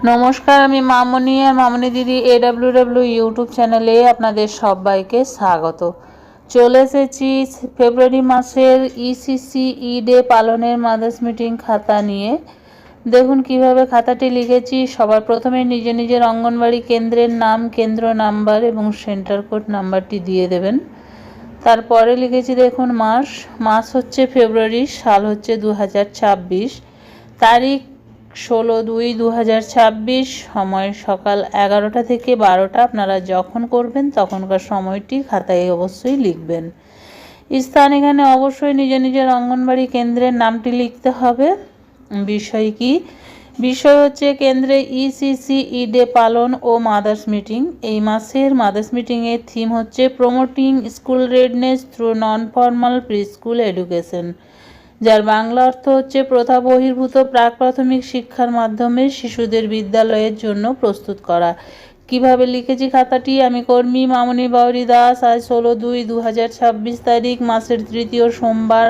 নমস্কার, আমি মামনি আর মামনি দিদি AWW ইউটিউব চ্যানেলে আপনাদের সবাইকে স্বাগত। চলে এসেছি ফেব্রুয়ারি মাসের ECC ডে পালনের মাদার্স মিটিং খাতা নিয়ে। দেখুন কিভাবে খাতাটি লিখেছি। সবার প্রথমে নিজের অঙ্গনবাড়ি কেন্দ্রের নাম, কেন্দ্র নাম্বার এবং সেন্টার কোড নাম্বারটি দিয়ে দেবেন। তারপরে লিখেছি দেখুন মাস হচ্ছে ফেব্রুয়ারি, সাল হচ্ছে 2026, তারিখ 16/2/2026, সময় সকাল 11টা থেকে 12টা। আপনারা যখন করবেন তখনকার সময়টি খাতায় অবশ্যই লিখবেন। স্থান এখানে অবশ্যই নিজের অঙ্গনবাড়ি কেন্দ্রের নামটি লিখতে হবে। বিষয় কি? বিষয় হচ্ছে কেন্দ্রে ECC ডে পালন ও মাদার্স মিটিং। এই মাসের মাদার্স মিটিংয়ের থিম হচ্ছে promoting school redness through non formal pre school education, যার বাংলা অর্থ হচ্ছে প্রথা বহির্ভূত প্রাক প্রাথমিক শিক্ষার মাধ্যমে শিশুদের বিদ্যালয়ের জন্য প্রস্তুত করা। কিভাবে লিখেছি খাতাটি? আমি কর্মী মামনি বাউরি দাস। আজ 16/2/2026 তারিখ, মাসের তৃতীয় সোমবার।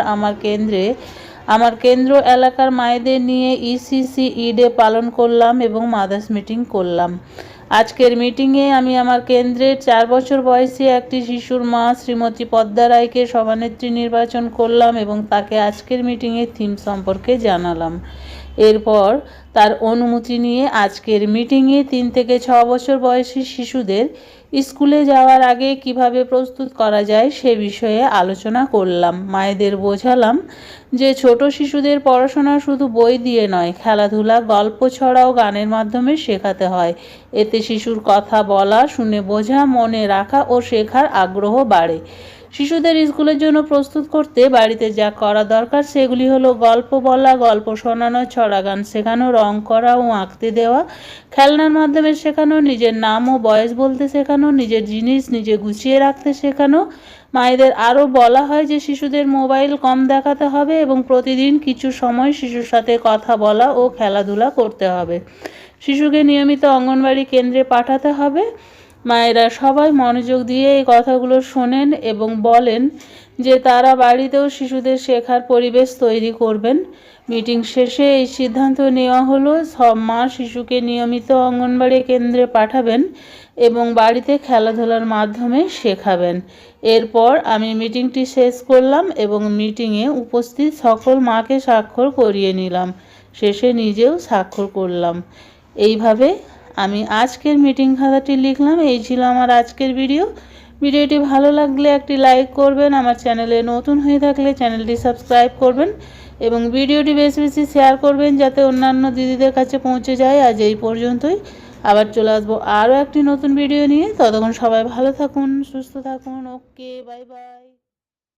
আমার কেন্দ্র এলাকার মায়েদের নিয়ে ECC ডে পালন করলাম এবং মাদার্স মিটিং করলাম। আজকের মিটিংয়ে আমি আমার কেন্দ্রের 4 বছর বয়সী একটি শিশুর মা শ্রীমতী পদ্মা রায়কে সভানেত্রী নির্বাচন করলাম এবং তাকে আজকের মিটিংয়ের থিম সম্পর্কে জানালাম। এরপর তার অনুমতি নিয়ে আজকের মিটিংয়ে 3 থেকে 6 বছর বয়সী শিশুদের স্কুলে যাওয়ার আগে কিভাবে প্রস্তুত করা যায় সে বিষয়ে আলোচনা করলাম। মায়েদের বোঝালাম যে ছোট শিশুদের পড়াশোনা শুধু বই দিয়ে নয়, খেলাধুলা, গল্প ছড়াও গানের মাধ্যমে শেখাতে হয়। এতে শিশুর কথা বলা, শুনে বোঝা, মনে রাখা ও শেখার আগ্রহ বাড়ে। শিশুদের স্কুলের জন্য প্রস্তুত করতে বাড়িতে যা করা দরকার সেগুলি হলো গল্প বলা, গল্প শোনানো, ছড়া গান শেখানো, রং করা ও আঁকতে দেওয়া, খেলনার মাধ্যমে শেখানো, নিজের নাম ও বয়স বলতে শেখানো, নিজের জিনিস নিজে গুছিয়ে রাখতে শেখানো। মায়েদের আরও বলা হয় যে শিশুদের মোবাইল কম দেখাতে হবে এবং প্রতিদিন কিছু সময় শিশুর সাথে কথা বলা ও খেলাধুলা করতে হবে। শিশুকে নিয়মিত অঙ্গনবাড়ি কেন্দ্রে পাঠাতে হবে। মায়েরা সবাই মনোযোগ দিয়ে এই কথাগুলো শোনেন এবং বলেন যে তারা বাড়িতেও শিশুদের শেখার পরিবেশ তৈরি করবেন। মিটিং শেষে এই সিদ্ধান্ত নেওয়া হলো, সব মা শিশুকে নিয়মিত অঙ্গনবাড়ি কেন্দ্রে পাঠাবেন এবং বাড়িতে খেলাধুলার মাধ্যমে শেখাবেন। এরপর আমি মিটিংটি শেষ করলাম এবং মিটিংয়ে উপস্থিত সকল মাকে স্বাক্ষর করিয়ে নিলাম। শেষে নিজেও স্বাক্ষর করলাম। এইভাবে আমি আজকের মিটিং খাতাটি লিখলাম। এই ছিল আমার আজকের ভিডিওটি ভালো লাগলে একটি লাইক করবেন। আমার চ্যানেলে নতুন হয়ে থাকলে চ্যানেলটি সাবস্ক্রাইব করবেন এবং ভিডিওটি বেশি শেয়ার করবেন যাতে অন্যান্য দিদিদের কাছে পৌঁছে যায়। আজ এই পর্যন্তই। আবার চলে আসবো আরও একটি নতুন ভিডিও নিয়ে। ততক্ষণ সবাই ভালো থাকুন, সুস্থ থাকুন। ওকে, বাই বাই।